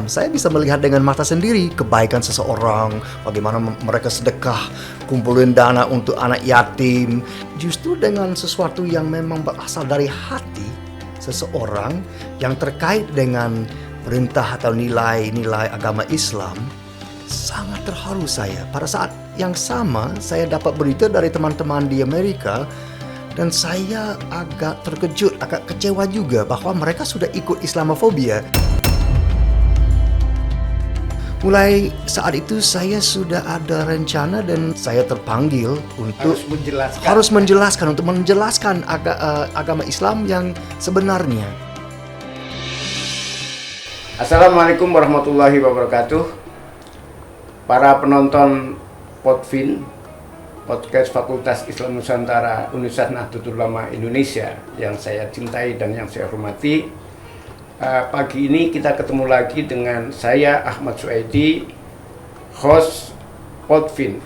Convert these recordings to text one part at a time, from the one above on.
Islam, saya bisa melihat dengan mata sendiri kebaikan seseorang, bagaimana mereka sedekah, kumpulin dana untuk anak yatim. Justru dengan sesuatu yang memang berasal dari hati seseorang yang terkait dengan perintah atau nilai-nilai agama Islam, sangat terharu saya. Pada saat yang sama, saya dapat berita dari teman-teman di Amerika dan saya agak terkejut, agak kecewa juga bahwa mereka sudah ikut Islamofobia. Mulai saat itu saya sudah ada rencana dan saya terpanggil untuk harus menjelaskan agama Islam yang sebenarnya. Assalamualaikum warahmatullahi wabarakatuh. Para penonton Podfin, podcast Fakultas Islam Nusantara Universitas Nahdlatul Ulama Indonesia yang saya cintai dan yang saya hormati. Pagi ini kita ketemu lagi dengan saya Ahmad Suaidi, host Podfin,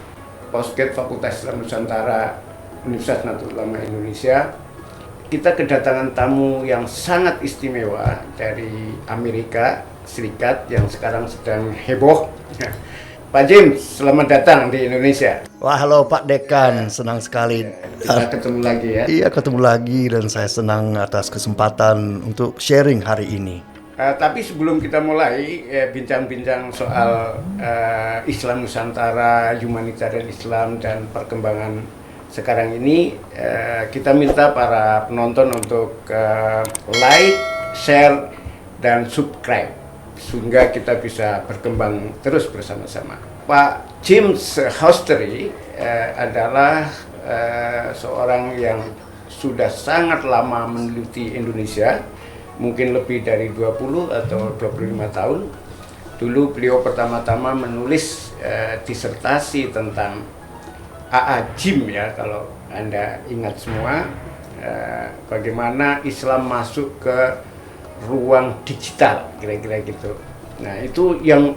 podcast Fakultas Islam Nusantara Universitas Nahdlatul Ulama Indonesia. Kita kedatangan tamu yang sangat istimewa dari Amerika Serikat yang sekarang sedang heboh. Pak James, selamat datang di Indonesia. Wah, halo Pak Dekan, senang sekali. Kita ketemu lagi ya. Iya, ketemu lagi dan saya senang atas kesempatan untuk sharing hari ini. Tapi sebelum kita mulai bincang-bincang soal Islam Nusantara, humanitarian Islam dan perkembangan sekarang ini, kita minta para penonton untuk like, share, dan subscribe sehingga kita bisa berkembang terus bersama-sama. Pak James Hostery adalah seorang yang sudah sangat lama meneliti Indonesia, mungkin lebih dari 20 atau 25 tahun. Dulu beliau pertama-tama menulis disertasi tentang AA Jim ya, kalau Anda ingat semua, bagaimana Islam masuk ke ruang digital, kira-kira gitu. Nah, itu yang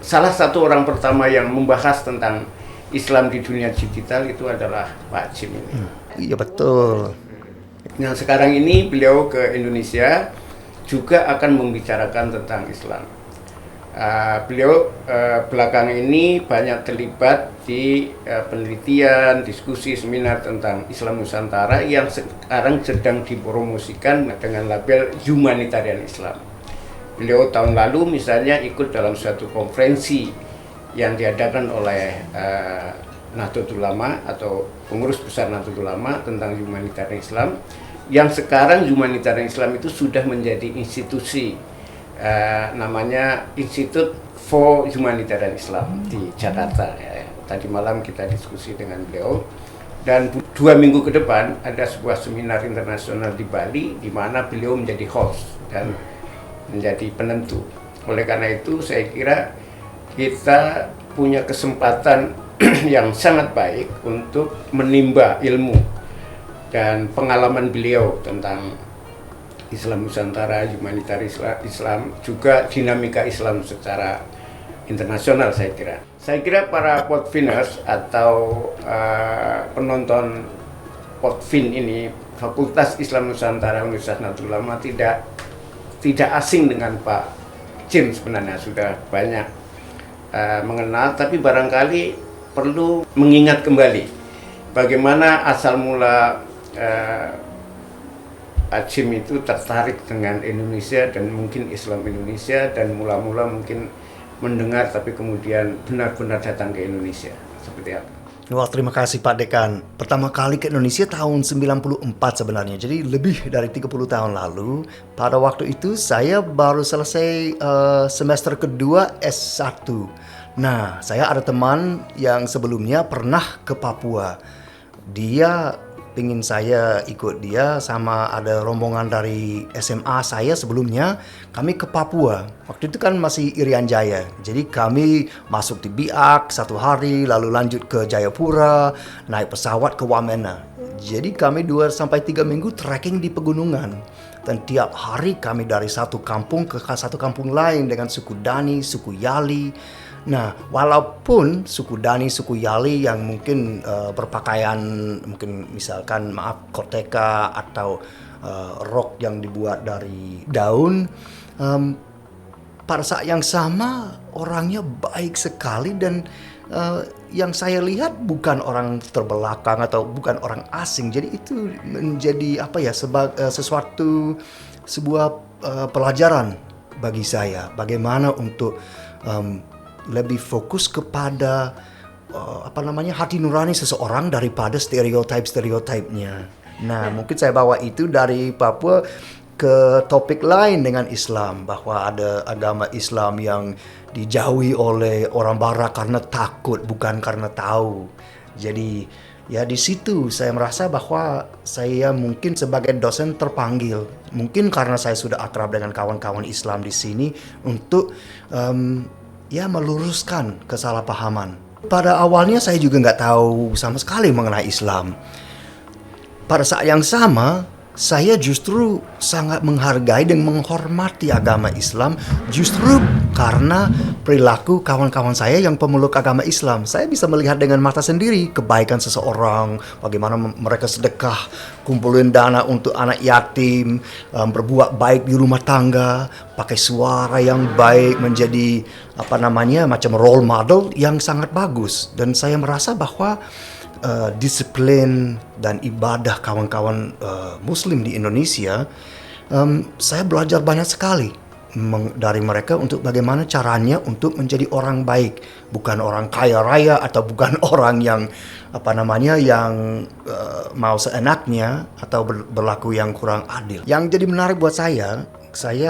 salah satu orang pertama yang membahas tentang Islam di dunia digital itu adalah Pak Jim ini. Iya, betul. Nah, sekarang ini beliau ke Indonesia juga akan membicarakan tentang Islam. Beliau belakangan ini banyak terlibat di penelitian, diskusi, seminar tentang Islam Nusantara yang sekarang sedang dipromosikan dengan label humanitarian Islam. Beliau tahun lalu misalnya ikut dalam suatu konferensi yang diadakan oleh Nahdlatul Ulama atau pengurus besar Nahdlatul Ulama tentang humanitarian Islam, yang sekarang humanitarian Islam itu sudah menjadi institusi. Namanya Institute for Humanitarian Islam di Jakarta ya. Tadi malam kita diskusi dengan beliau dan 2 minggu ke depan ada sebuah seminar internasional di Bali di mana beliau menjadi host dan menjadi penentu. Oleh karena itu saya kira kita punya kesempatan yang sangat baik untuk menimba ilmu dan pengalaman beliau tentang Islam Nusantara, humanitarian Islam, juga dinamika Islam secara internasional saya kira. Saya kira para Podfiners atau penonton Podfin ini, Fakultas Islam Nusantara Universitas Nahdlatul Ulama tidak asing dengan Pak Jim sebenarnya, sudah banyak mengenal, tapi barangkali perlu mengingat kembali bagaimana asal mula Pak Jim itu tertarik dengan Indonesia dan mungkin Islam Indonesia, dan mula-mula mungkin mendengar tapi kemudian benar-benar datang ke Indonesia. Seperti apa? Wah, terima kasih Pak Dekan. Pertama kali ke Indonesia tahun 94 sebenarnya. Jadi lebih dari 30 tahun lalu. Pada waktu itu saya baru selesai semester kedua S1. Nah, saya ada teman yang sebelumnya pernah ke Papua. Dia ingin saya ikut dia, sama ada rombongan dari SMA saya sebelumnya, kami ke Papua. Waktu itu kan masih Irian Jaya. Jadi kami masuk di Biak 1 hari, lalu lanjut ke Jayapura, naik pesawat ke Wamena. Jadi kami 2-3 minggu trekking di pegunungan. Dan tiap hari kami dari satu kampung ke satu kampung lain dengan suku Dani, suku Yali. Nah, walaupun suku Dani, suku Yali yang mungkin berpakaian, mungkin misalkan koteka atau rok yang dibuat dari daun, pada saat yang sama orangnya baik sekali dan yang saya lihat bukan orang terbelakang atau bukan orang asing. Jadi itu menjadi sebuah pelajaran bagi saya bagaimana untuk lebih fokus kepada hati nurani seseorang daripada stereotipnya. Nah, mungkin saya bawa itu dari Papua ke topik lain dengan Islam, bahwa ada agama Islam yang dijauhi oleh orang Barat karena takut, bukan karena tahu. Jadi ya di situ saya merasa bahwa saya mungkin sebagai dosen terpanggil, mungkin karena saya sudah akrab dengan kawan-kawan Islam di sini untuk meluruskan kesalahpahaman. Pada awalnya saya juga nggak tahu sama sekali mengenai Islam. Pada saat yang sama, saya justru sangat menghargai dan menghormati agama Islam justru karena perilaku kawan-kawan saya yang pemeluk agama Islam. Saya bisa melihat dengan mata sendiri kebaikan seseorang, bagaimana mereka sedekah, kumpulin dana untuk anak yatim, berbuat baik di rumah tangga, pakai suara yang baik, menjadi macam role model yang sangat bagus. Dan saya merasa bahwa disiplin dan ibadah kawan-kawan Muslim di Indonesia, saya belajar banyak sekali dari mereka untuk bagaimana caranya untuk menjadi orang baik, bukan orang kaya raya atau bukan orang yang mau seenaknya atau berlaku yang kurang adil. Yang jadi menarik buat saya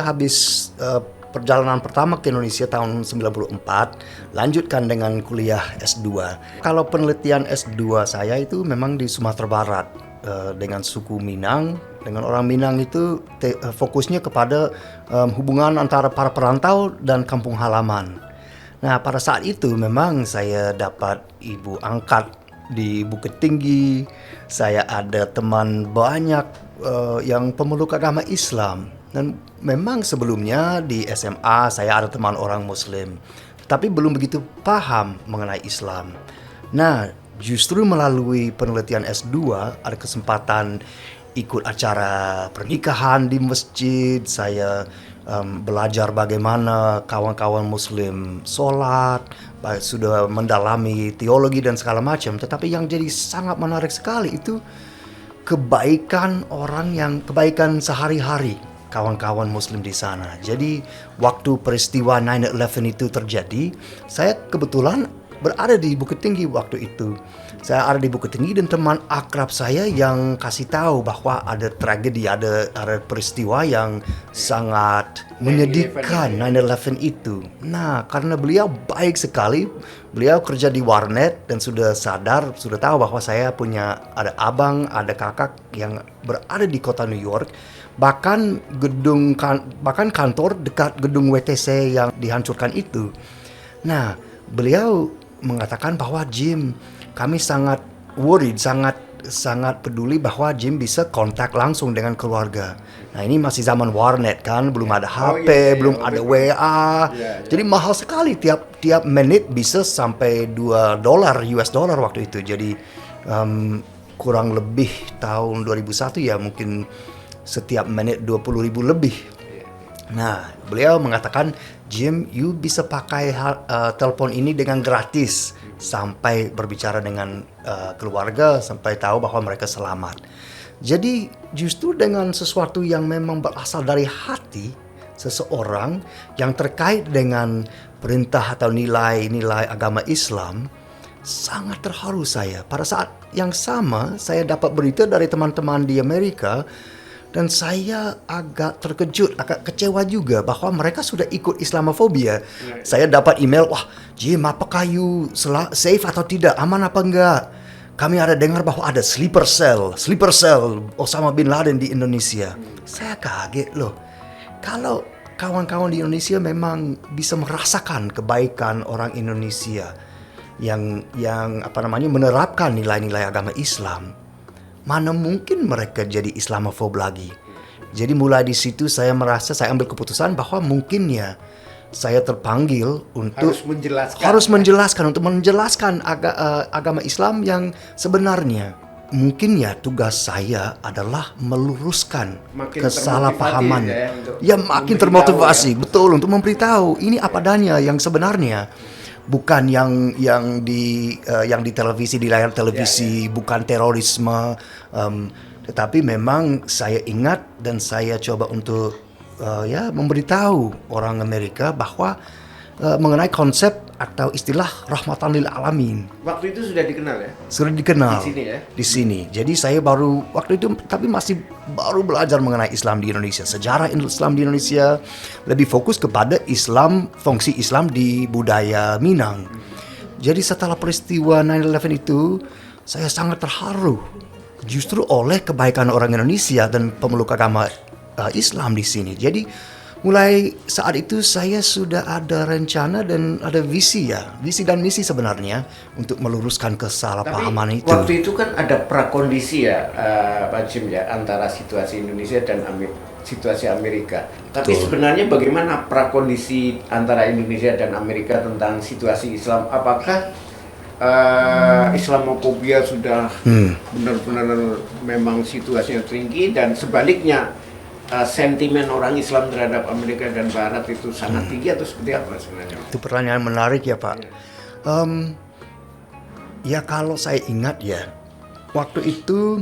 habis perjalanan pertama ke Indonesia tahun 94, lanjutkan dengan kuliah S2. Kalau penelitian S2 saya itu memang di Sumatera Barat, dengan suku Minang. Dengan orang Minang itu fokusnya kepada hubungan antara para perantau dan kampung halaman. Nah, pada saat itu memang saya dapat ibu angkat di Bukit Tinggi. Saya ada teman banyak yang pemeluk agama Islam. Dan memang sebelumnya di SMA saya ada teman orang Muslim, tapi belum begitu paham mengenai Islam. Nah, justru melalui penelitian S2 ada kesempatan ikut acara pernikahan di masjid. Saya belajar bagaimana kawan-kawan Muslim sholat, sudah mendalami teologi dan segala macam. Tetapi yang jadi sangat menarik sekali itu kebaikan sehari-hari kawan-kawan Muslim di sana. Jadi waktu peristiwa 9/11 itu terjadi, saya kebetulan berada di Bukit Tinggi waktu itu. Saya ada di Bukit Tinggi dan teman akrab saya yang kasih tahu bahwa ada tragedi, ada peristiwa yang sangat menyedihkan 9/11 itu. Nah, karena beliau baik sekali, beliau kerja di warnet dan sudah tahu bahwa saya ada abang, ada kakak yang berada di kota New York. Bahkan kantor dekat gedung WTC yang dihancurkan itu. Nah, beliau mengatakan bahwa Jim, kami sangat worried, sangat peduli bahwa Jim bisa kontak langsung dengan keluarga. Nah, ini masih zaman warnet kan, belum ada HP, belum ada WA. Jadi mahal sekali, tiap menit bisa sampai $2 US dollar waktu itu. Jadi kurang lebih tahun 2001 ya, mungkin setiap menit 20.000 lebih. Nah, beliau mengatakan, Jim, you bisa pakai telepon ini dengan gratis sampai berbicara dengan keluarga, sampai tahu bahwa mereka selamat. Jadi justru dengan sesuatu yang memang berasal dari hati seseorang yang terkait dengan perintah atau nilai-nilai agama Islam, sangat terharu saya. Pada saat yang sama, saya dapat berita dari teman-teman di Amerika. Dan saya agak terkejut, agak kecewa juga bahwa mereka sudah ikut Islamofobia. Saya dapat email, wah Jim, apakah you safe atau tidak? Aman apa enggak? Kami ada dengar bahwa ada sleeper cell Osama Bin Laden di Indonesia. Saya kaget loh. Kalau kawan-kawan di Indonesia memang bisa merasakan kebaikan orang Indonesia yang menerapkan nilai-nilai agama Islam, mana mungkin mereka jadi Islamofob lagi. Jadi mulai di situ saya merasa, saya ambil keputusan bahwa mungkin ya saya terpanggil untuk harus menjelaskan agama Islam yang sebenarnya. mungkin ya tugas saya adalah meluruskan Makin kesalahpahaman. termotivasi ya, untuk Ya makin memberitahu termotivasi, betul, untuk memberitahu ini apa adanya yang sebenarnya. Bukan yang di televisi, di layar televisi, bukan terorisme, tetapi memang saya ingat dan saya coba untuk ya memberitahu orang Amerika bahwa mengenai konsep atau istilah rahmatan lil alamin. Waktu itu sudah dikenal ya? Sudah dikenal Di sini ya? di sini. Jadi saya baru waktu itu, tapi masih baru belajar mengenai Islam di Indonesia, sejarah Islam di Indonesia, lebih fokus kepada Islam, fungsi Islam di budaya Minang. Jadi setelah peristiwa 9/11 itu, saya sangat terharu justru oleh kebaikan orang Indonesia dan pemeluk agama Islam di sini. Jadi mulai saat itu saya sudah ada rencana dan ada visi dan misi sebenarnya untuk meluruskan kesalahpahaman Tapi itu. waktu itu kan ada prakondisi ya, Pak Jim ya, antara situasi Indonesia dan situasi Amerika. Tapi Betul. sebenarnya bagaimana prakondisi antara Indonesia dan Amerika tentang situasi Islam? Apakah Islamofobia sudah benar-benar memang situasinya tinggi, dan sebaliknya sentimen orang Islam terhadap Amerika dan Barat itu sangat tinggi, atau seperti apa sebenarnya? Itu pertanyaan menarik ya Pak. Ya kalau saya ingat ya, waktu itu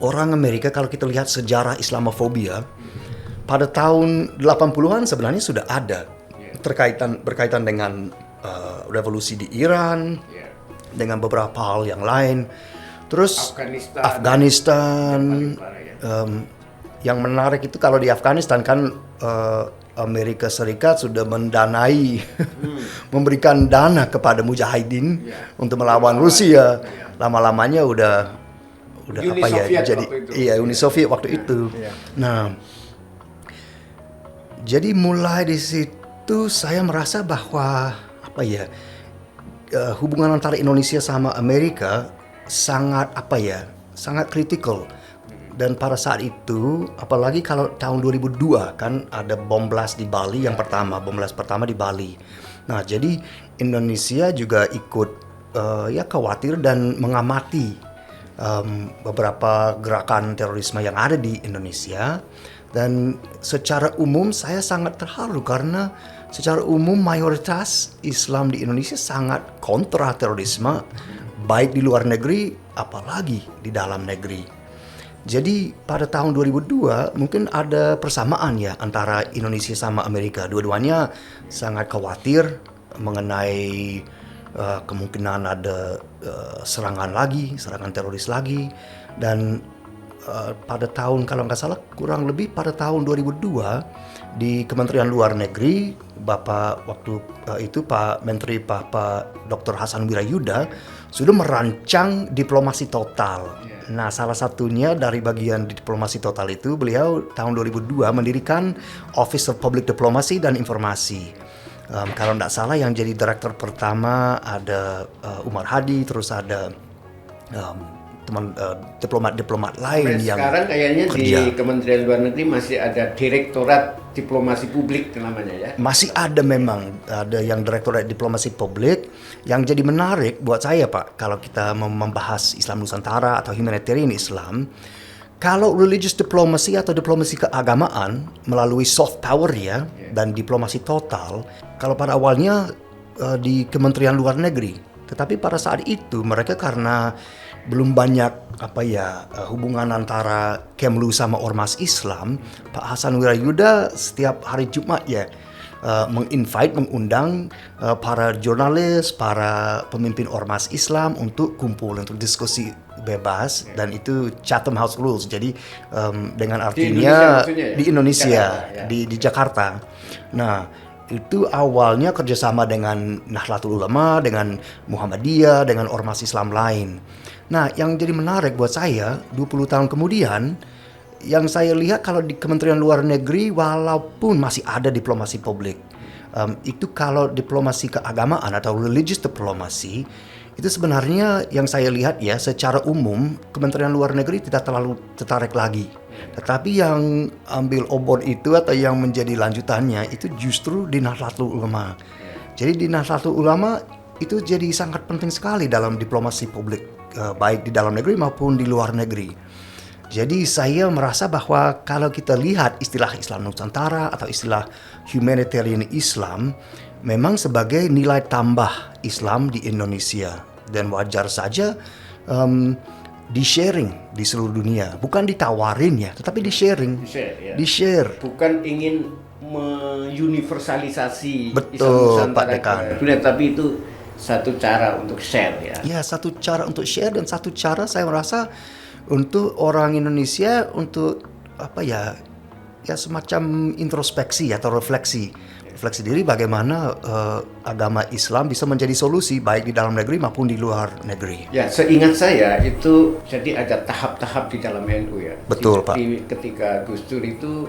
orang Amerika, kalau kita lihat sejarah Islamofobia, pada tahun 80-an sebenarnya sudah ada berkaitan dengan revolusi di Iran, dengan beberapa hal yang lain. Terus Afghanistan, yang menarik itu kalau di Afghanistan kan Amerika Serikat sudah mendanai, memberikan dana kepada mujahidin untuk melawan Rusia. Lama-lamanya udah Uni apa ya? Soviet Jadi waktu itu. iya, Uni Soviet waktu itu. Nah, jadi mulai di situ saya merasa bahwa apa ya? Hubungan antara Indonesia sama Amerika sangat sangat kritikal. Dan pada saat itu, apalagi kalau tahun 2002 kan ada bom blast di Bali yang pertama, bom blast pertama di Bali. Nah, jadi Indonesia juga ikut khawatir dan mengamati beberapa gerakan terorisme yang ada di Indonesia. Dan secara umum saya sangat terharu karena secara umum mayoritas Islam di Indonesia sangat kontra terorisme, baik di luar negeri apalagi di dalam negeri. Jadi pada tahun 2002 mungkin ada persamaan ya antara Indonesia sama Amerika. Dua-duanya sangat khawatir mengenai kemungkinan ada serangan teroris lagi. Dan pada tahun, kalau nggak salah kurang lebih pada tahun 2002 di Kementerian Luar Negeri, Bapak waktu itu Pak Menteri Pak Dr. Hasan Wirayuda sudah merancang diplomasi total. Nah, salah satunya dari bagian diplomasi total itu beliau tahun 2002 mendirikan Office of Public Diplomacy dan Informasi. Kalau tidak salah yang jadi direktur pertama ada Umar Hadi, terus ada diplomat-diplomat lain yang sekarang kayaknya kerja. di Kementerian Luar Negeri masih ada Direktorat Diplomasi Publik namanya ya. Masih ada, memang ada yang Direktorat Diplomasi Publik. Yang jadi menarik buat saya Pak, kalau kita membahas Islam Nusantara atau humanitarian Islam, kalau religious diplomacy atau diplomasi keagamaan melalui soft power ya, dan diplomasi total, kalau pada awalnya di Kementerian Luar Negeri, tetapi pada saat itu mereka karena belum banyak hubungan antara Kemlu sama ormas Islam, Pak Hasan Wirayuda setiap hari Jumat ya mengundang para jurnalis, para pemimpin ormas Islam untuk kumpul, untuk diskusi bebas, dan itu Chatham House Rules. Jadi dengan artinya di Indonesia, di Jakarta. Nah, itu awalnya kerjasama dengan Nahdlatul Ulama, dengan Muhammadiyah, dengan ormas Islam lain. Nah, yang jadi menarik buat saya 20 tahun kemudian, yang saya lihat kalau di Kementerian Luar Negeri walaupun masih ada diplomasi publik, itu kalau diplomasi keagamaan atau religious diplomacy, itu sebenarnya yang saya lihat ya secara umum Kementerian Luar Negeri tidak terlalu tertarik lagi. Tetapi yang ambil obor itu atau yang menjadi lanjutannya itu justru di Nahdlatul Ulama. Jadi di Nahdlatul Ulama itu jadi sangat penting sekali dalam diplomasi publik baik di dalam negeri maupun di luar negeri. Jadi saya merasa bahwa kalau kita lihat istilah Islam Nusantara atau istilah humanitarian Islam memang sebagai nilai tambah Islam di Indonesia, dan wajar saja di-sharing di seluruh dunia, bukan ditawarin ya, tetapi di-sharing, Ya. di-share. Bukan ingin menguniversalisasi Betul, Islam Nusantara Pak Dekan. ke dunia, tapi itu satu cara untuk share ya. Ya, satu cara untuk share, dan satu cara saya merasa untuk orang Indonesia untuk ya semacam introspeksi atau refleksi diri bagaimana agama Islam bisa menjadi solusi baik di dalam negeri maupun di luar negeri. Ya, seingat saya itu jadi ada tahap-tahap di dalam NU ya. Betul, Pak. Ketika Gus Dur itu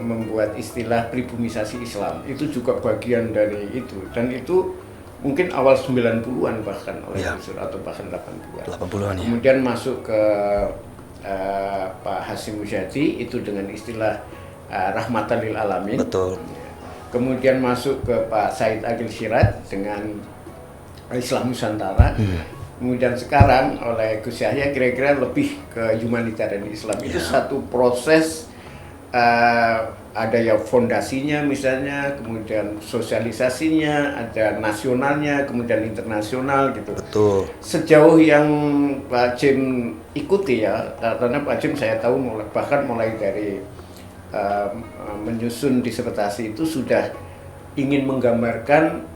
membuat istilah pribumisasi Islam, itu juga bagian dari itu, dan itu mungkin awal 90-an bahkan oleh Gus Dur, atau bahkan 80-an. 80-an ya. Kemudian masuk ke Pak Hasyim Muzadi itu dengan istilah rahmatan lil alamin. Betul. Kemudian masuk ke Pak Said Agil Siraj dengan Islam Nusantara. Kemudian sekarang oleh Gus Yahya kira-kira lebih ke humanitarian Islam. Itu satu proses, ada ya fondasinya misalnya, kemudian sosialisasinya, ada nasionalnya, kemudian internasional gitu. Betul. Sejauh yang Pak Jim ikuti ya, karena Pak Jim saya tahu bahkan mulai dari menyusun disertasi itu sudah ingin menggambarkan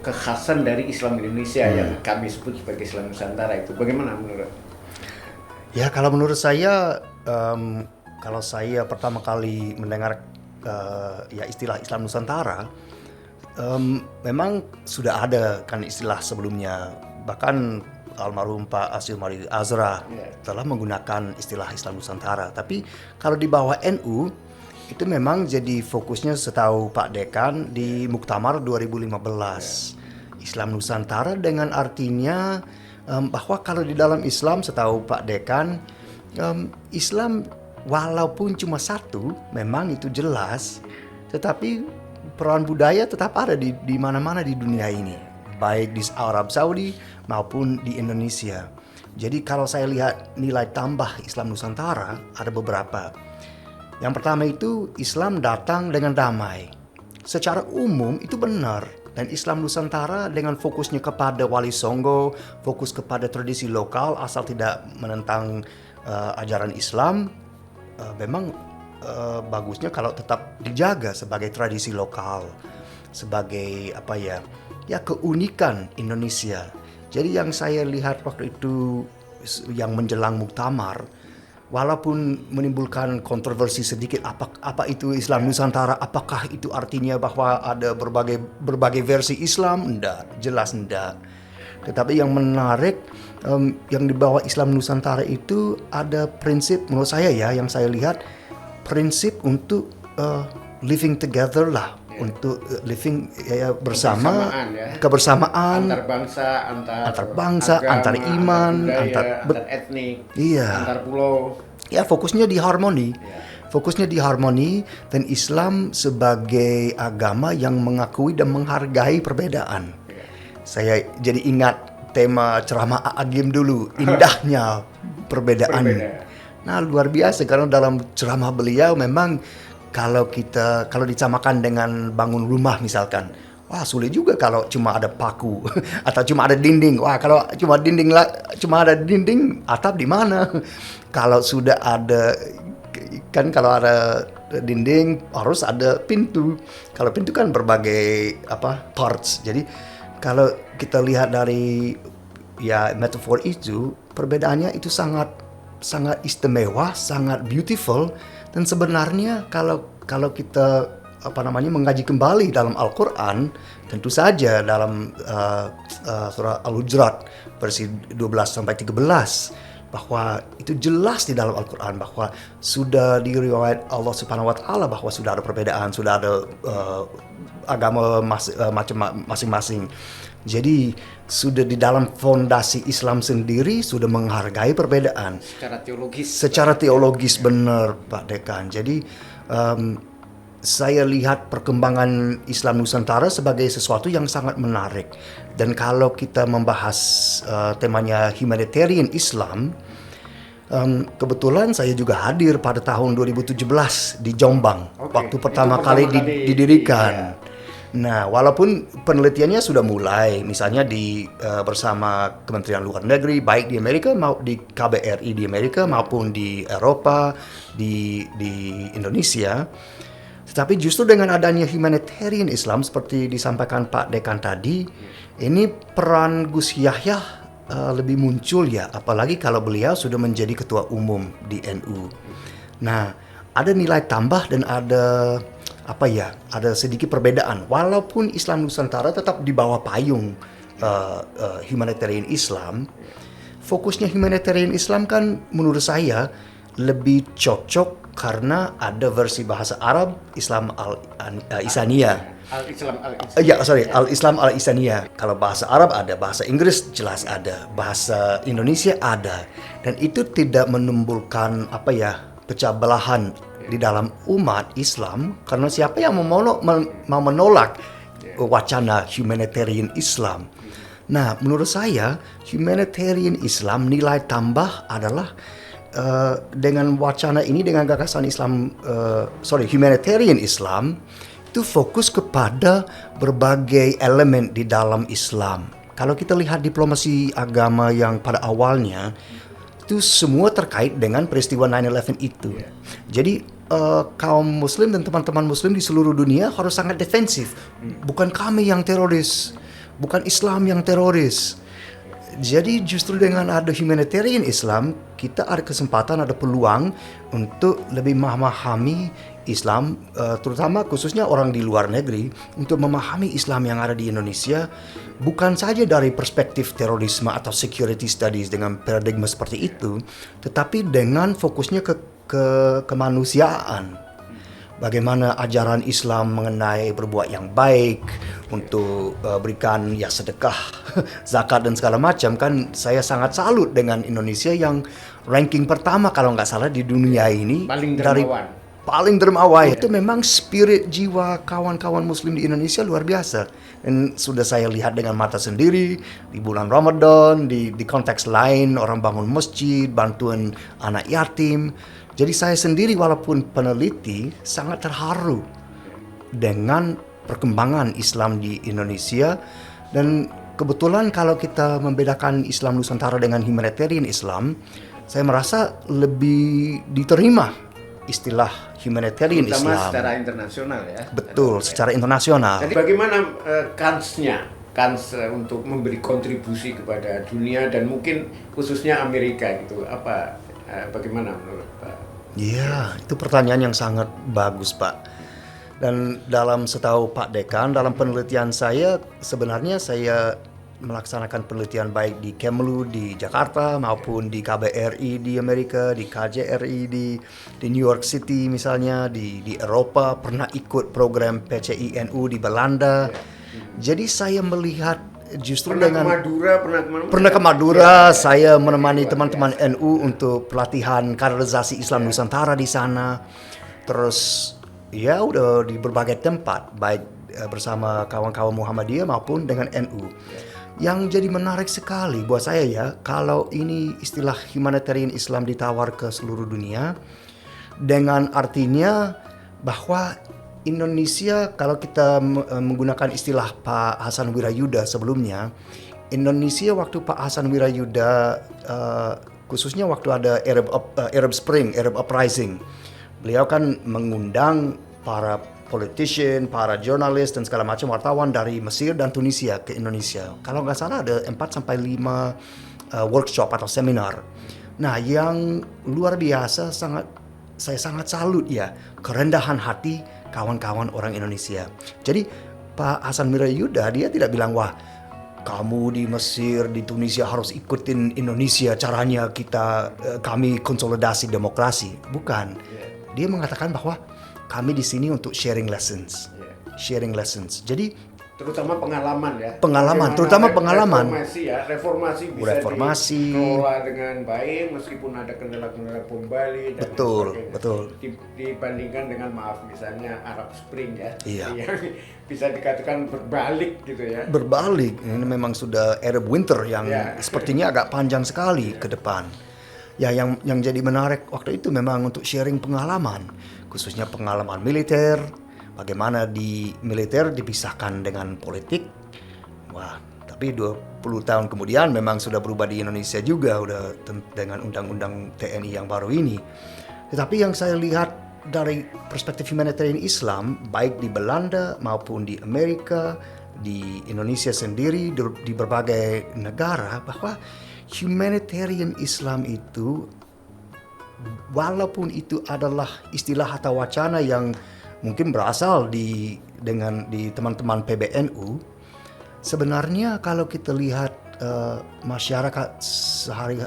kekhasan dari Islam Indonesia yang kami sebut sebagai Islam Nusantara itu. Bagaimana menurut? Ya, kalau menurut saya, kalau saya pertama kali mendengar istilah Islam Nusantara, memang sudah ada kan istilah sebelumnya. Bahkan almarhum Pak Hasyim Azra telah menggunakan istilah Islam Nusantara. Tapi kalau di bawah NU itu memang jadi fokusnya, setahu Pak Dekan, di Muktamar 2015. Islam Nusantara dengan artinya bahwa kalau di dalam Islam, setahu Pak Dekan, Islam walaupun cuma satu, memang itu jelas, tetapi peran budaya tetap ada di mana-mana di dunia ini, baik di Arab Saudi maupun di Indonesia. Jadi kalau saya lihat nilai tambah Islam Nusantara ada beberapa. Yang pertama itu Islam datang dengan damai. Secara umum itu benar. Dan Islam Nusantara dengan fokusnya kepada Wali Songo, fokus kepada tradisi lokal asal tidak menentang ajaran Islam, memang bagusnya kalau tetap dijaga sebagai tradisi lokal, sebagai keunikan Indonesia. Jadi yang saya lihat waktu itu yang menjelang muktamar, walaupun menimbulkan kontroversi sedikit, apa itu Islam Nusantara, apakah itu artinya bahwa ada berbagai versi Islam? Enggak, jelas enggak. Tetapi yang menarik, yang di bawah Islam Nusantara itu ada prinsip, menurut saya ya, yang saya lihat prinsip untuk living together lah, untuk living bersama, kebersamaan antar bangsa, agama, antar iman, antar etnik, antar pulau. Ya, fokusnya di harmoni. Fokusnya di harmoni, dan Islam sebagai agama yang mengakui dan menghargai perbedaan. Saya jadi ingat tema ceramah Agim dulu, indahnya perbedaan. Nah, luar biasa karena dalam ceramah beliau memang kalau disamakan dengan bangun rumah misalkan, wah sulit juga kalau cuma ada paku atau cuma ada dinding. Wah, kalau cuma ada dinding, atap di mana? Kalau sudah ada, kan kalau ada dinding harus ada pintu. Kalau pintu kan berbagai parts. Jadi kalau kita lihat dari metafor itu, perbedaannya itu sangat istimewa, sangat beautiful. Dan sebenarnya kalau kita mengkaji kembali dalam Al-Quran, tentu saja dalam surah Al-Hujurat versi 12 sampai 13, bahwa itu jelas di dalam Al-Quran bahwa sudah diriwayat Allah Subhanahu wa taala bahwa sudah ada perbedaan, sudah ada agama masing-masing. Jadi sudah di dalam fondasi Islam sendiri sudah menghargai perbedaan. Secara teologis benar Pak Dekan. Jadi saya lihat perkembangan Islam Nusantara sebagai sesuatu yang sangat menarik. Dan kalau kita membahas temanya humanitarian Islam, kebetulan saya juga hadir pada tahun 2017 di Jombang, waktu pertama kali didirikan. Nah, walaupun penelitiannya sudah mulai, misalnya bersama Kementerian Luar Negeri, baik di Amerika di KBRI di Amerika maupun di Eropa, di Indonesia. Tetapi justru dengan adanya humanitarian Islam seperti disampaikan Pak Dekan tadi, ini peran Gus Yahya lebih muncul ya, apalagi kalau beliau sudah menjadi ketua umum di NU. Nah, ada nilai tambah dan ada sedikit perbedaan. Walaupun Islam Nusantara tetap di bawah payung humanitarian Islam, fokusnya humanitarian Islam kan menurut saya lebih cocok karena ada versi bahasa Arab Islam al-Isaniyah. Al-Islam al-Isaniyah. Kalau bahasa Arab ada, bahasa Inggris jelas ada, bahasa Indonesia ada. Dan itu tidak menimbulkan pecah belahan di dalam umat Islam, karena siapa yang mau menolak wacana humanitarian Islam. Nah, menurut saya humanitarian Islam nilai tambah adalah dengan wacana ini, dengan gagasan humanitarian Islam itu fokus kepada berbagai elemen di dalam Islam. Kalau kita lihat diplomasi agama yang pada awalnya itu semua terkait dengan peristiwa 9/11 itu. Jadi kaum muslim dan teman-teman muslim di seluruh dunia harus sangat defensif. Bukan kami yang teroris, bukan Islam yang teroris. Jadi justru dengan ada humanitarian Islam, kita ada kesempatan, ada peluang untuk lebih memahami Islam, terutama khususnya orang di luar negeri, untuk memahami Islam yang ada di Indonesia, bukan saja dari perspektif terorisme atau security studies dengan paradigma seperti itu, tetapi dengan fokusnya ke kemanusiaan. Bagaimana ajaran Islam mengenai berbuat yang baik, untuk berikan sedekah, zakat dan segala macam. Kan saya sangat salut dengan Indonesia yang ranking pertama kalau nggak salah di dunia ini, paling dermawan. Itu memang spirit jiwa kawan-kawan muslim di Indonesia luar biasa. Dan sudah saya lihat dengan mata sendiri di bulan Ramadan, di konteks lain, orang bangun masjid, bantuan anak yatim. Jadi saya sendiri walaupun peneliti sangat terharu dengan perkembangan Islam di Indonesia. Dan kebetulan kalau kita membedakan Islam Nusantara dengan humanitarian Islam, saya merasa lebih diterima istilah humanitarian Islam. Islam. Secara internasional ya. Betul, secara internasional. Jadi bagaimana kans untuk memberi kontribusi kepada dunia dan mungkin khususnya Amerika gitu, bagaimana menurut Pak? Ya, itu pertanyaan yang sangat bagus, Pak. Dan dalam setahu Pak Dekan, dalam penelitian saya, sebenarnya saya melaksanakan penelitian baik di Kemlu di Jakarta maupun di KBRI di Amerika, di KJRI di New York City misalnya, di Eropa, pernah ikut program PCI-NU di Belanda. Jadi saya melihat justru pernah ke Madura, saya menemani teman-teman NU untuk pelatihan kaderisasi Islam Nusantara di sana. Terus ya udah di berbagai tempat, baik bersama kawan-kawan Muhammadiyah maupun dengan NU. Yang jadi menarik sekali buat saya ya, kalau ini istilah humanitarian Islam ditawar ke seluruh dunia, dengan artinya bahwa Indonesia, kalau kita menggunakan istilah Pak Hasan Wirayuda sebelumnya, Indonesia waktu Pak Hasan Wirayuda, khususnya waktu ada Arab Spring, Arab Uprising, beliau kan mengundang para politician, para jurnalis dan segala macam wartawan dari Mesir dan Tunisia ke Indonesia. Kalau nggak salah ada 4-5 workshop atau seminar. Nah, yang luar biasa, saya sangat salut ya kerendahan hati kawan-kawan orang Indonesia. Jadi Pak Hasan Wirayuda dia tidak bilang, wah kamu di Mesir, di Tunisia harus ikutin Indonesia caranya kami konsolidasi demokrasi. Bukan. Dia mengatakan bahwa kami di sini untuk sharing lessons. Jadi terutama pengalaman ya. Pengalaman, Bagaimana terutama pengalaman. Reformasi bisa Reformasi. dikelola dengan baik meskipun ada kendala-kendala pembali dan Betul, sebagainya. betul. Dibandingkan dengan maaf misalnya Arab Spring ya, Iya. yang bisa dikatakan berbalik gitu ya. Berbalik, ini memang sudah Arab Winter yang Ya. sepertinya agak panjang sekali ke depan. Ya, yang jadi menarik waktu itu memang untuk sharing pengalaman, khususnya pengalaman militer, bagaimana di militer dipisahkan dengan politik. Wah, tapi 20 tahun kemudian memang sudah berubah di Indonesia juga, udah dengan undang-undang TNI yang baru ini. Tetapi yang saya lihat dari perspektif humanitarian Islam, baik di Belanda maupun di Amerika, di Indonesia sendiri, di berbagai negara, bahwa humanitarian Islam itu, walaupun itu adalah istilah atau wacana yang mungkin berasal di teman-teman PBNU, sebenarnya kalau kita lihat masyarakat sehari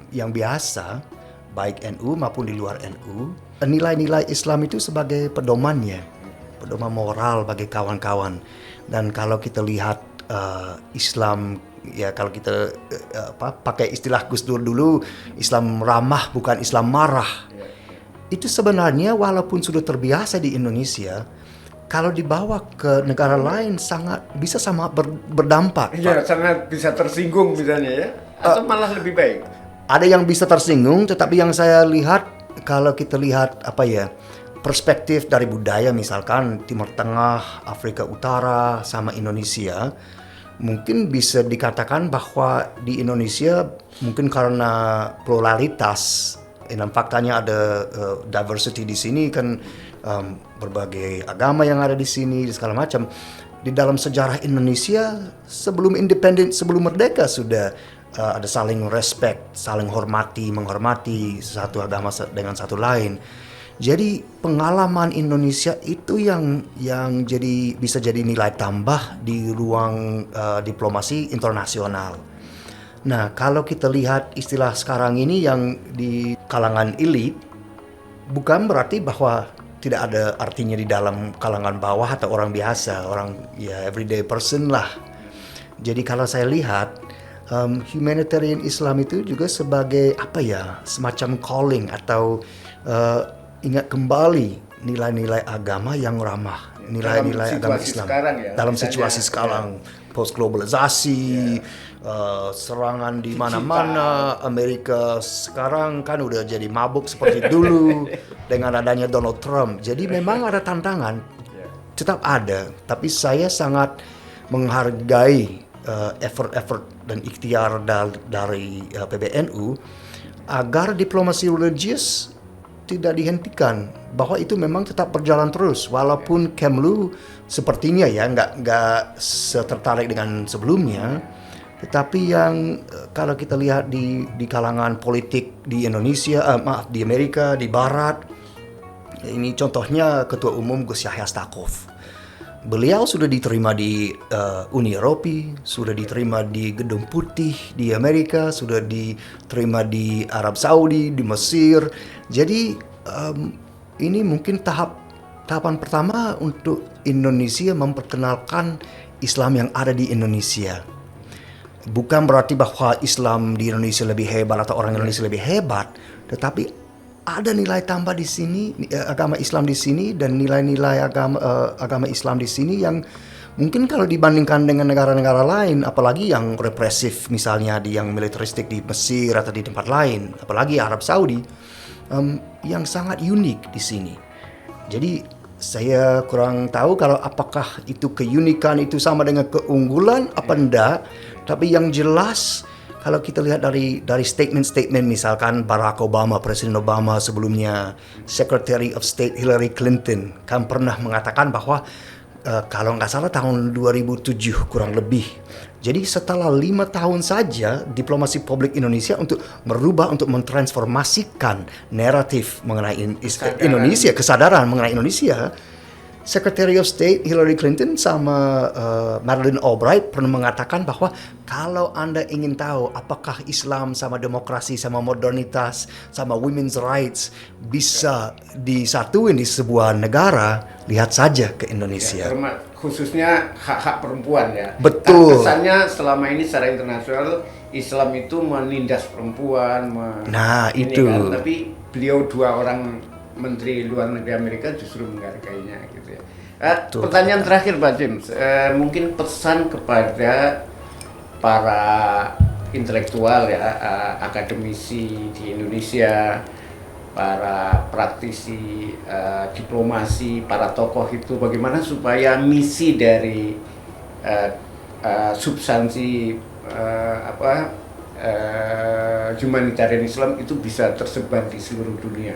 yang biasa, baik NU maupun di luar NU, nilai-nilai Islam itu sebagai pedomannya, pedoman moral bagi kawan-kawan. Dan kalau kita lihat Islam, ya kalau kita pakai istilah Gus Dur dulu, Islam ramah bukan Islam marah. Itu sebenarnya walaupun sudah terbiasa di Indonesia, kalau dibawa ke negara lain bisa berdampak. Iya, sangat bisa tersinggung misalnya ya, atau malah lebih baik. Ada yang bisa tersinggung, tetapi yang saya lihat, kalau kita lihat perspektif dari budaya, misalkan Timur Tengah, Afrika Utara, sama Indonesia, mungkin bisa dikatakan bahwa di Indonesia mungkin karena pluralitas, dan faktanya ada diversity di sini kan, berbagai agama yang ada di sini segala macam. Di dalam sejarah Indonesia sebelum independen, sebelum merdeka sudah ada saling respect, saling menghormati satu agama dengan satu lain. Jadi pengalaman Indonesia itu yang bisa jadi nilai tambah di ruang diplomasi internasional. Nah, kalau kita lihat istilah sekarang ini yang di kalangan elit, bukan berarti bahwa tidak ada artinya di dalam kalangan bawah atau orang biasa, orang ya everyday person lah. Jadi kalau saya lihat humanitarian Islam itu juga sebagai semacam calling atau ingat kembali nilai-nilai agama yang ramah, nilai-nilai agama Islam dalam situasi sekarang, post globalisasi, serangan di mana-mana. Amerika sekarang kan udah jadi mabuk seperti dulu dengan adanya Donald Trump. Jadi memang ada tantangan, tetap ada. Tapi saya sangat menghargai effort dan ikhtiar dari PBNU agar diplomasi religius tidak dihentikan, bahwa itu memang tetap berjalan terus walaupun Kemlu sepertinya ya nggak tertarik dengan sebelumnya. Tetapi yang kalau kita lihat di kalangan politik di Indonesia, di Amerika, di Barat, ini contohnya Ketua Umum Gus Yahya Stakuf. Beliau sudah diterima di Uni Eropa, sudah diterima di Gedung Putih di Amerika, sudah diterima di Arab Saudi, di Mesir. Jadi ini mungkin tahapan pertama untuk Indonesia memperkenalkan Islam yang ada di Indonesia. Bukan berarti bahwa Islam di Indonesia lebih hebat atau orang Indonesia lebih hebat, tetapi ada nilai tambah di sini, agama Islam di sini, dan nilai-nilai agama Islam di sini yang mungkin kalau dibandingkan dengan negara-negara lain, apalagi yang represif misalnya yang militeristik di Mesir atau di tempat lain, apalagi Arab Saudi, yang sangat unik di sini. Jadi saya kurang tahu kalau apakah itu keunikan itu sama dengan keunggulan apa enggak, tapi yang jelas kalau kita lihat dari statement-statement, misalkan Barack Obama, Presiden Obama sebelumnya, Secretary of State Hillary Clinton kan pernah mengatakan bahwa kalau nggak salah tahun 2007 kurang lebih. Jadi setelah 5 tahun saja diplomasi publik Indonesia untuk merubah, untuk mentransformasikan naratif mengenai Indonesia, kesadaran mengenai Indonesia, Secretary of State Hillary Clinton sama Madeleine Albright pernah mengatakan bahwa kalau Anda ingin tahu apakah Islam sama demokrasi sama modernitas sama women's rights bisa disatuin di sebuah negara, lihat saja ke Indonesia. Ya, khususnya hak-hak perempuan ya. Betul. Kesannya selama ini secara internasional Islam itu menindas perempuan. Nah, ini itu. kan. Tapi beliau dua orang Menteri Luar Negeri Amerika justru menghargainya gitu ya. Pertanyaan terakhir Pak James, mungkin pesan kepada para intelektual ya, akademisi di Indonesia, para praktisi diplomasi, para tokoh itu bagaimana supaya misi dari substansi humanitarian Islam itu bisa tersebar di seluruh dunia.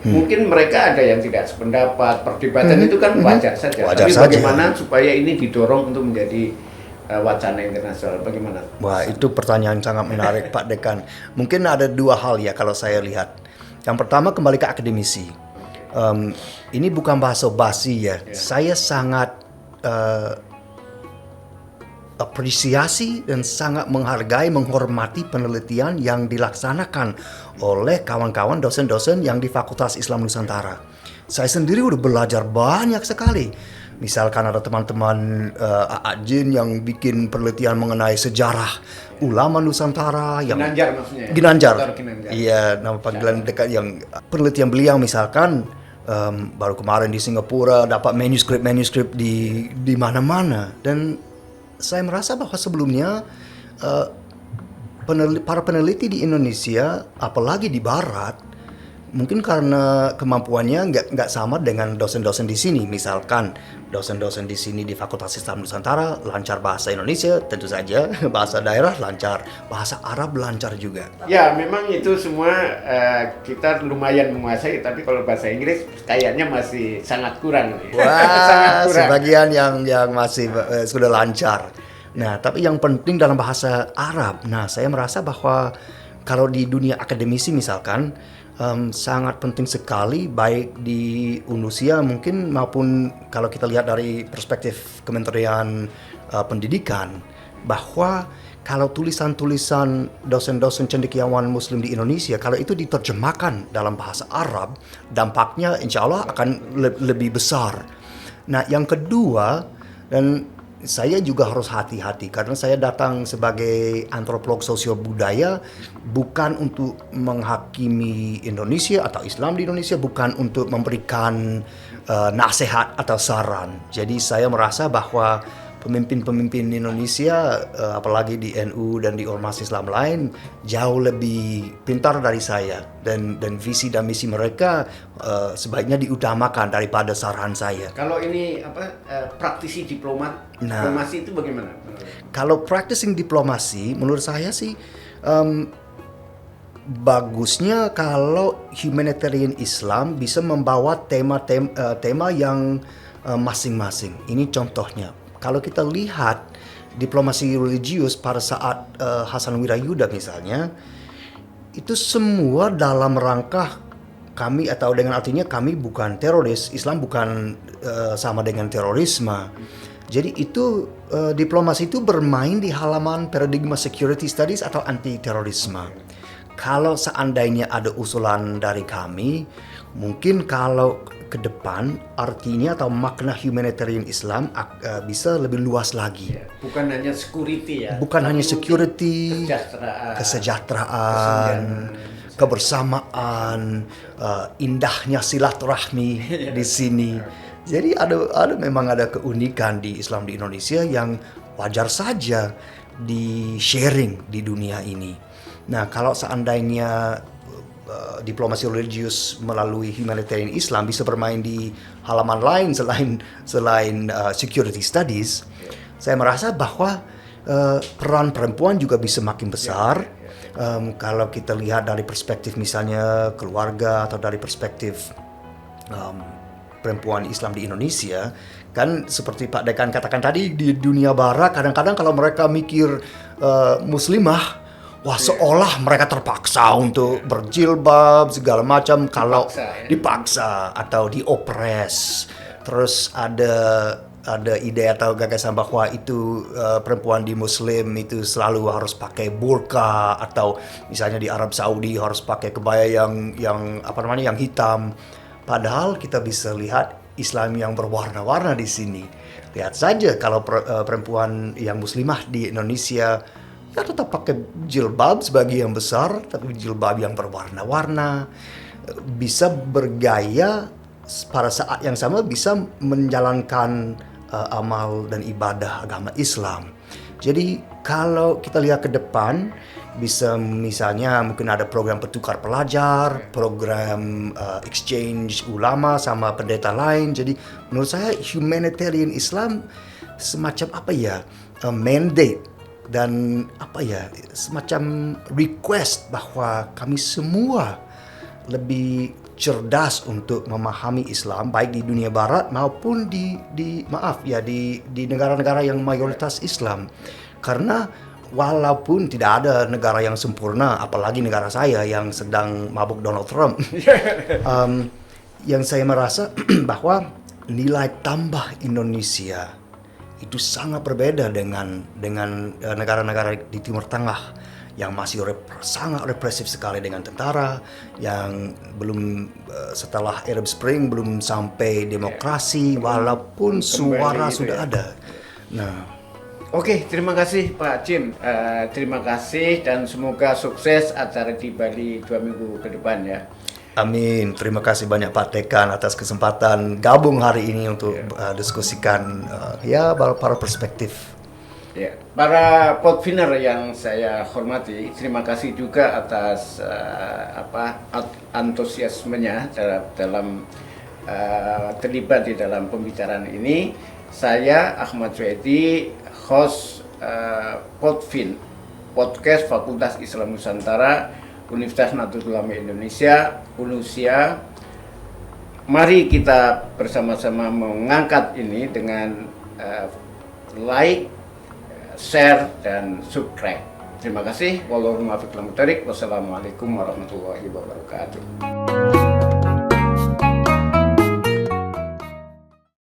Mungkin mereka ada yang tidak sependapat, perdebatan itu kan wajar saja. Tapi bagaimana supaya ini didorong untuk menjadi wacana internasional? Bagaimana? Wah, itu pertanyaan sangat menarik Pak Dekan. Mungkin ada dua hal ya kalau saya lihat. Yang pertama kembali ke akademisi. Ini bukan bahasa basi ya. Saya sangat apresiasi dan sangat menghargai, menghormati penelitian yang dilaksanakan oleh kawan-kawan dosen-dosen yang di Fakultas Islam Nusantara. Saya sendiri udah belajar banyak sekali. Misalkan ada teman-teman Jin yang bikin penelitian mengenai sejarah ulama Nusantara yang Ginanjar maksudnya. Ginanjar. Iya, nama panggilan dekat yang penelitian beliau misalkan baru kemarin di Singapura dapat manuskrip di mana-mana, dan saya merasa bahwa sebelumnya para peneliti di Indonesia, apalagi di Barat, mungkin karena kemampuannya nggak sama dengan dosen-dosen di sini. Misalkan dosen-dosen di sini di Fakultas Islam Nusantara lancar bahasa Indonesia, tentu saja bahasa daerah lancar, bahasa Arab lancar juga. Ya, memang itu semua kita lumayan menguasai, tapi kalau bahasa Inggris kayaknya masih sangat kurang. Wah, sangat kurang. Sebagian yang masih sudah lancar. Nah, tapi yang penting dalam bahasa Arab. Nah, saya merasa bahwa kalau di dunia akademisi misalkan sangat penting sekali, baik di UNUSIA mungkin maupun kalau kita lihat dari perspektif Kementerian Pendidikan, bahwa kalau tulisan-tulisan dosen-dosen cendekiawan Muslim di Indonesia, kalau itu diterjemahkan dalam bahasa Arab, dampaknya insya Allah akan lebih besar. Nah, yang kedua, dan saya juga harus hati-hati karena saya datang sebagai antropolog sosiobudaya bukan untuk menghakimi Indonesia atau Islam di Indonesia, bukan untuk memberikan nasihat atau saran. Jadi saya merasa bahwa pemimpin-pemimpin Indonesia, apalagi di NU dan di ormas Islam lain, jauh lebih pintar dari saya, dan visi dan misi mereka sebaiknya diutamakan daripada saran saya. Kalau ini praktisi diplomasi itu bagaimana? Kalau practicing diplomasi, menurut saya sih bagusnya kalau humanitarian Islam bisa membawa tema yang masing-masing. Ini contohnya. Kalau kita lihat diplomasi religius pada saat Hasan Wirayuda misalnya, itu semua dalam rangka kami, atau dengan artinya kami bukan teroris, Islam bukan sama dengan terorisme. Jadi itu diplomasi itu bermain di halaman paradigma security studies atau anti terorisme. Kalau seandainya ada usulan dari kami, mungkin kalau ke depan artinya atau makna humanitarian Islam bisa lebih luas lagi. Bukan hanya security ya. Bukan hanya security, kesejahteraan, kebersamaan, indahnya silaturahmi di sini. Jadi memang ada keunikan di Islam di Indonesia yang wajar saja di sharing di dunia ini. Nah, kalau seandainya diplomasi religius melalui humanitarian Islam bisa bermain di halaman lain selain security studies, saya merasa bahwa peran perempuan juga bisa makin besar. Kalau kita lihat dari perspektif misalnya keluarga atau dari perspektif perempuan Islam di Indonesia, kan seperti Pak Dekan katakan tadi, di dunia barat kadang-kadang kalau mereka mikir muslimah, wah seolah mereka terpaksa untuk berjilbab segala macam, kalau dipaksa atau diopres. terus ada ide atau gagasan bahwa itu perempuan di Muslim itu selalu harus pakai burqa, atau misalnya di Arab Saudi harus pakai kebaya yang apa namanya yang hitam. Padahal kita bisa lihat Islam yang berwarna-warna di sini. Lihat saja kalau perempuan yang muslimah di Indonesia ya tetap pakai jilbab sebagai yang besar, tapi jilbab yang berwarna-warna, bisa bergaya pada saat yang sama bisa menjalankan amal dan ibadah agama Islam. Jadi kalau kita lihat ke depan, bisa misalnya mungkin ada program pertukar pelajar, program exchange ulama sama pendeta lain. Jadi menurut saya humanitarian Islam semacam apa ya, mandate dan apa ya, semacam request bahwa kami semua lebih cerdas untuk memahami Islam baik di dunia barat maupun di negara-negara yang mayoritas Islam. Karena walaupun tidak ada negara yang sempurna, apalagi negara saya yang sedang mabuk Donald Trump, yang saya merasa bahwa nilai tambah Indonesia itu sangat berbeda dengan negara-negara di Timur Tengah yang masih sangat represif sekali dengan tentara, yang belum setelah Arab Spring belum sampai demokrasi, walaupun suara sudah ada. Nah, oke, terima kasih Pak Jim. Terima kasih dan semoga sukses acara di Bali 2 minggu ke depan ya. Amin. Terima kasih banyak Pak Tekan atas kesempatan gabung hari ini untuk diskusikan para perspektif. Ya, para podviner yang saya hormati, terima kasih juga atas antusiasmenya dalam terlibat di dalam pembicaraan ini. Saya Ahmad Suedi, host Podvin, Podcast Fakultas Islam Nusantara, Universitas Nahdlatul Ulama Indonesia, UNUSIA. Mari kita bersama-sama mengangkat ini dengan like, share, dan subscribe. Terima kasih. Wassalamualaikum warahmatullahi wabarakatuh.